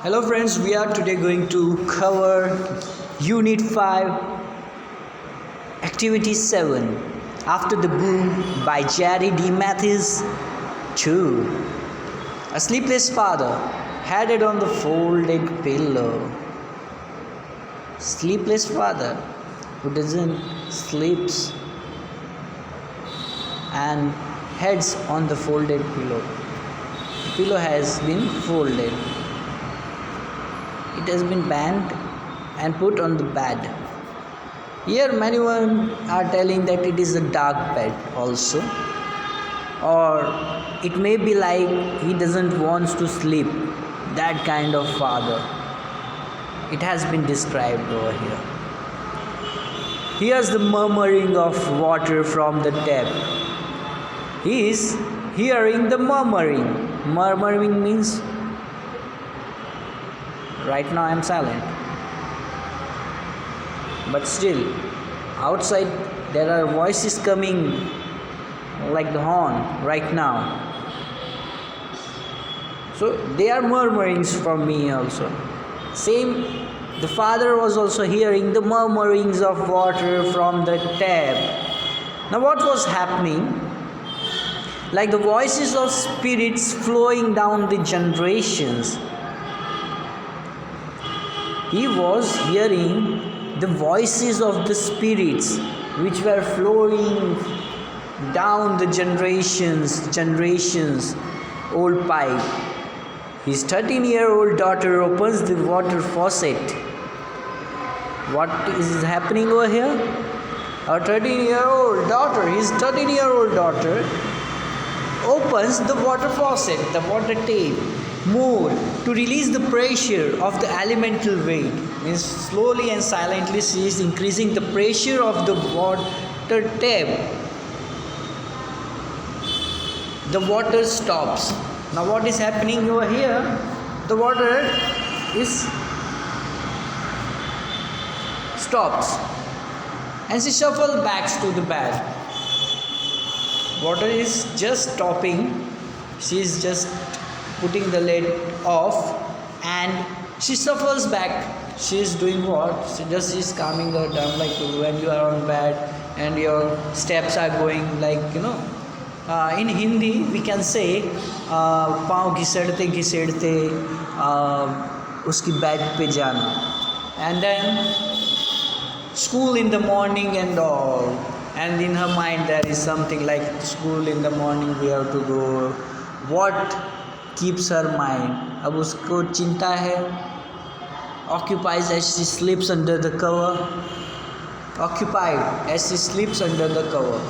Hello friends, we are today going to cover Unit 5, Activity 7, After the Boom by Jerry D. Mathis. 2. A sleepless father, headed on the folded pillow. Sleepless father who doesn't sleeps and heads on the folded pillow. The pillow has been folded. It has been bent and put on the bed. Here many one are telling that it is a dark bed also, or it may be like he doesn't want to sleep, that kind of father. It has been described over here. Here's the murmuring of water from the tap. He is hearing the murmuring. Murmuring means right now I am silent, but still outside there are voices coming like the horn right now. So they are murmurings from me also. Same, the father was also hearing the murmurings of water from the tap. Now what was happening? Like the voices of spirits flowing down the generations. He was hearing the voices of the spirits which were flowing down the generations, old pipe. His 13-year-old daughter opens the water faucet. What is happening over here? Our 13-year-old daughter, his 13-year-old daughter opens the water faucet, the water tap, more to release the pressure of the elemental weight. Means slowly and silently she is increasing the pressure of the water tap. The water stops. Now what is happening over here? The water is stops and she shuffles back to the bed. Water is just stopping. She is just putting the lid off and she shuffles back. She is doing what? She is calming her down, like when you are on bed and your steps are going like, in Hindi we can say पाँव घिसड़ते घिसड़ते उसकी bed पे जाना, and then school in the morning and all, and in her mind there is something like school in the morning we have to go. What keeps her mind? अब उसको चिंता है. Occupies as she sleeps under the cover. Occupied as she sleeps under the cover.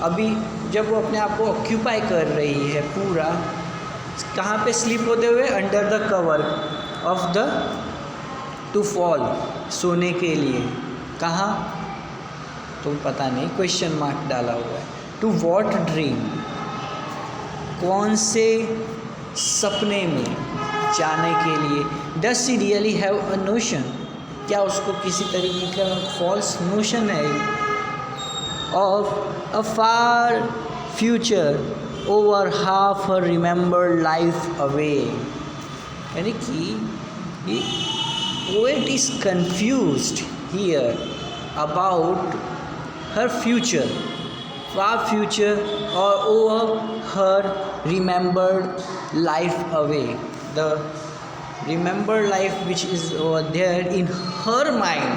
अभी जब वो अपने आप को ऑक्यूपाई कर रही है पूरा, कहाँ पे स्लीप होते हुए? Under the cover of the two fall, सोने के लिए. कहाँ तो पता नहीं, क्वेश्चन मार्क डाला हुआ है. To what dream? कौन से सपने में जाने के लिए? Does she really have a notion? क्या उसको किसी तरीके का फॉल्स नोशन है of a far future over half her remembered life away? यानी कि poet is confused here about her future, far future, or over her remembered life away. The remembered life which is over there in her mind,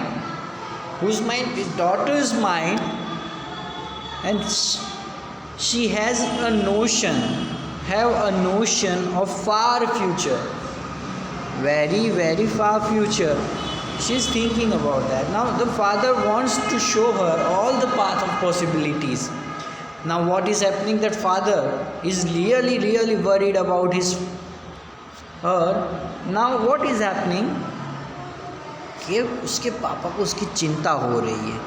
whose mind is daughter's mind, and she has a notion of far future, very very far future. She is thinking about that. Now the father wants to show her all the path of possibilities. Now what is happening? That father is really worried about her. Now what is happening? कि उसके पापा को उसकी चिंता हो रही है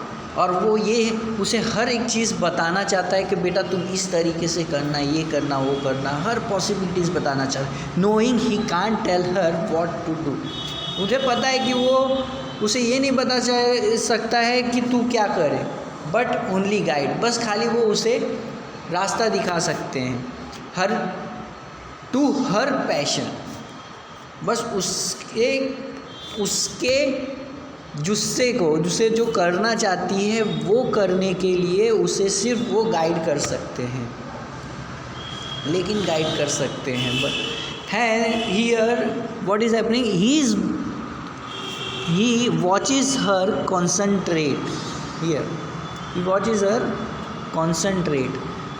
और वो ये उसे हर एक चीज़ बताना चाहता है कि बेटा तुम इस तरीके से करना, ये करना, वो करना, हर पॉसिबिलिटीज़ बताना चाहता है. Knowing he can't tell her what to do. मुझे पता है कि वो उसे ये नहीं बता सकता है कि तू क्या करे, बट ओनली गाइड, बस खाली वो उसे रास्ता दिखा सकते हैं. हर टू हर पैशन, बस उसके जुस्से को, जिसे जो करना चाहती है वो करने के लिए उसे सिर्फ वो गाइड कर सकते हैं, लेकिन गाइड कर सकते हैं। बट है here what is happening, he watches her concentrate, here he watches her concentrate.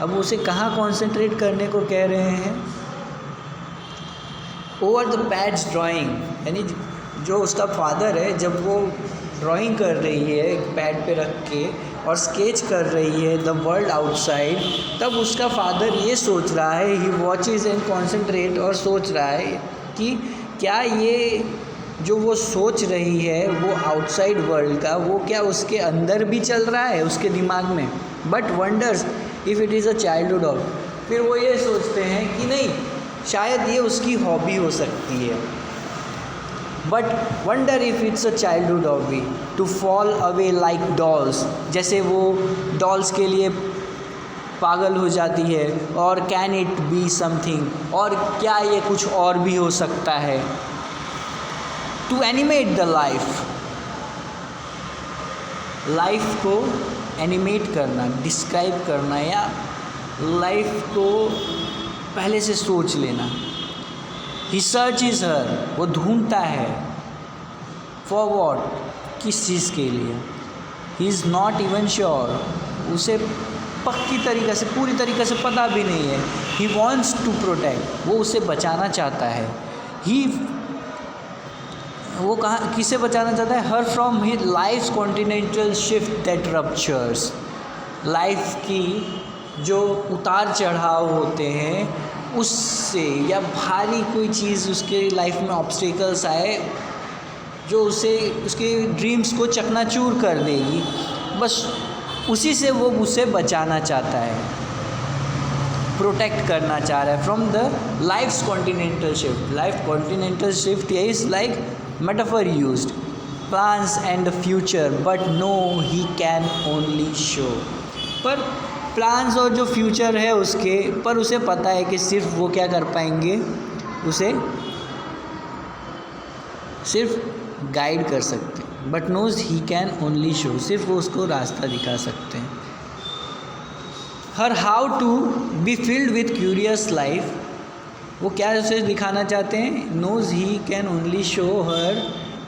अब उसे कहाँ कॉन्सेंट्रेट करने को कह रहे हैं, ओवर द पैड्स ड्राइंग, यानी जो उसका फादर है जब वो ड्राइंग कर रही है एक पैड पे रख के और स्केच कर रही है द वर्ल्ड आउटसाइड, तब उसका फादर ये सोच रहा है, ही वॉचेस एंड कॉन्सेंट्रेट, और सोच रहा है कि क्या ये जो वो सोच रही है वो आउटसाइड वर्ल्ड का, वो क्या उसके अंदर भी चल रहा है उसके दिमाग में। But wonders if it is a childhood hobby, फिर वो ये सोचते हैं कि नहीं, शायद ये उसकी हॉबी हो सकती है। But wonder if it's a childhood hobby to fall away like dolls, जैसे वो डॉल्स के लिए पागल हो जाती है, और कैन इट बी समथिंग, और क्या ये कुछ और भी हो सकता है। टू एनिमेट द लाइफ को एनिमेट करना, डिस्क्राइब करना, या लाइफ को पहले से सोच लेना। ही सर्च इज़ हर, वो ढूंढता है, फॉर वॉट, किस चीज़ के लिए। He is not even sure, उसे पक्की तरीक़े से, पूरी तरीक़े से पता भी नहीं है। ही वॉन्ट्स टू प्रोटेक्ट, वो उसे बचाना चाहता है। वो कहाँ, किसे बचाना चाहता है, her from the life's continental shift that ruptures, life की जो उतार चढ़ाव होते हैं उससे, या भारी कोई चीज़ उसके लाइफ में ऑब्स्टेकल्स आए जो उसे, उसके ड्रीम्स को चकनाचूर कर देगी, बस उसी से वो उसे बचाना चाहता है, प्रोटेक्ट करना चाह रहा है from the life's continental shift. Life continental shift is like metaphor used plans and the future, but no he can only show. पर प्लान्स और जो फ्यूचर है उसके, पर उसे पता है कि सिर्फ वो क्या कर पाएंगे, उसे सिर्फ गाइड कर सकते हैं। But knows he can only show, सिर्फ वो उसको रास्ता दिखा सकते हैं। Her how to be filled with curious life, वो क्या उसे दिखाना चाहते हैं, knows he can only show her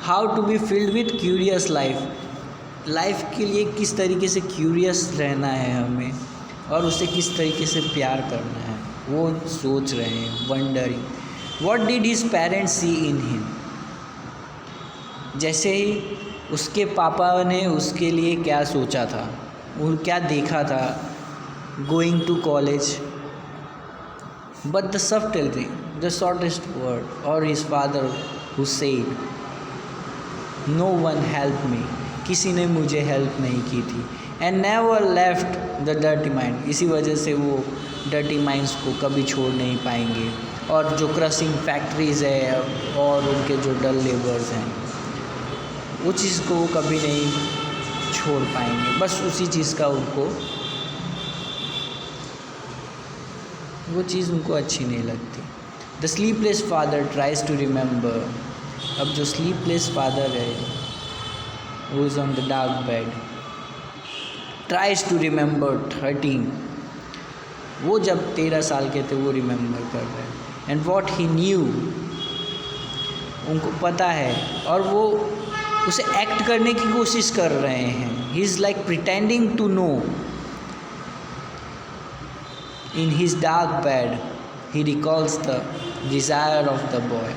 how to be filled with curious life के लिए किस तरीके से क्यूरियस रहना है हमें, और उसे किस तरीके से प्यार करना है, वो सोच रहे हैं। Wondering what did his parents see in him, जैसे ही उसके पापा ने उसके लिए क्या सोचा था, वो क्या देखा था, going to college, but the subtlety, the shortest word, और his father who said no one help me, किसी ने मुझे हेल्प नहीं की थी, and never left the dirty mind, इसी वजह से वो डर्टी माइंड्स को कभी छोड़ नहीं पाएंगे, और जो क्रशिंग फैक्ट्रीज़ है और उनके जो डल लेबर्स हैं वो चीज़ को वो कभी नहीं छोड़ पाएंगे, बस उसी चीज़ का उनको, वो चीज़ उनको अच्छी नहीं लगती। The sleepless father tries to remember, अब जो स्लीपलेस फादर है वो is on the dark bed, tries to remember 13, वो जब 13 साल के थे वो रिमेंबर कर रहे हैं। एंड वॉट ही न्यू, उनको पता है, और वो उसे एक्ट करने की कोशिश कर रहे हैं। He is like pretending to know. In his dark bed he recalls the desire of the boy,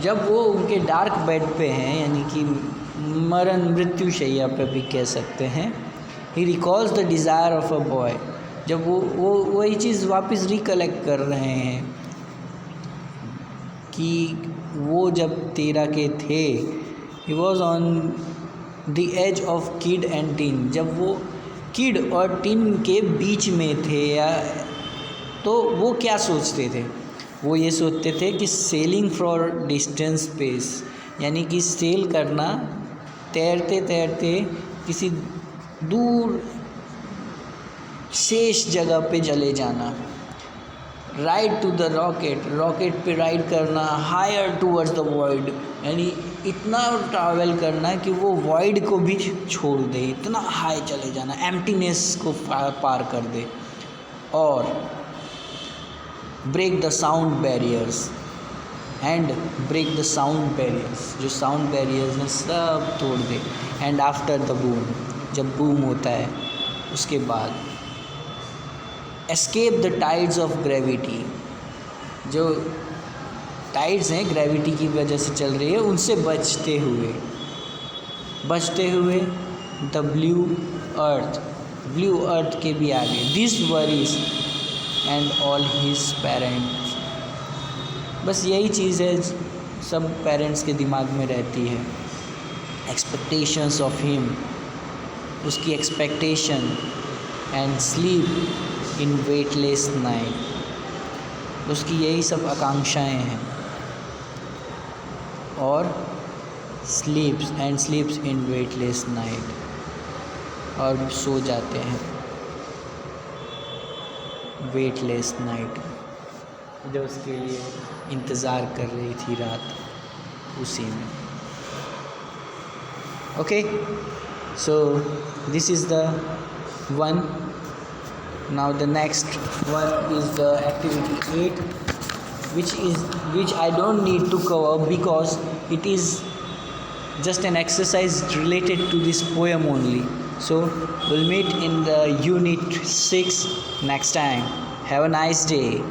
जब वो उनके डार्क बेड पे हैं, यानी कि मृत्यु शैया पे भी कह सकते हैं, he recalls the desire of a boy, जब वो वही चीज़ वापस रिकलेक्ट कर रहे हैं कि वो जब 13 के थे, he was on the edge of kid and teen, जब वो किड और टीन के बीच में थे, या तो वो क्या सोचते थे, वो ये सोचते थे कि सेलिंग फॉर डिस्टेंस स्पेस, यानी कि सेल करना, तैरते तैरते किसी दूर शेष जगह पे चले जाना, ride to the rocket, rocket पे राइड करना, हायर टूवर्ड्स द वॉइड, यानी इतना ट्रैवल करना कि वो वॉइड को भी छोड़ दे, इतना हाई चले जाना, एम्प्टीनेस को पार कर दे। और break the sound barriers and break the sound barriers, जो साउंड बैरियर्स हैं सब तोड़ दे। एंड आफ्टर द बूम, जब बूम होता है उसके बाद escape the tides of gravity, जो टाइड्स हैं ग्रेविटी की वजह से चल रही है उनसे बचते हुए द ब्लू अर्थ के भी आगे, this worries and all his parents, बस यही चीज़ है सब पेरेंट्स के दिमाग में रहती है। एक्सपेक्टेशंस ऑफ हिम, उसकी expectation, and sleep in weightless night, उसकी यही सब आकांक्षाएं हैं। और स्लीप्स इन वेटलेस नाइट, और सो जाते हैं वेटलेस नाइट, जो उसके लिए इंतज़ार कर रही थी रात, उसी में। Okay, so this is the one. Now the next one is the activity 8, which I don't need to cover because it is just an exercise related to this poem only. So we'll meet in the unit 6 next time. Have a nice day.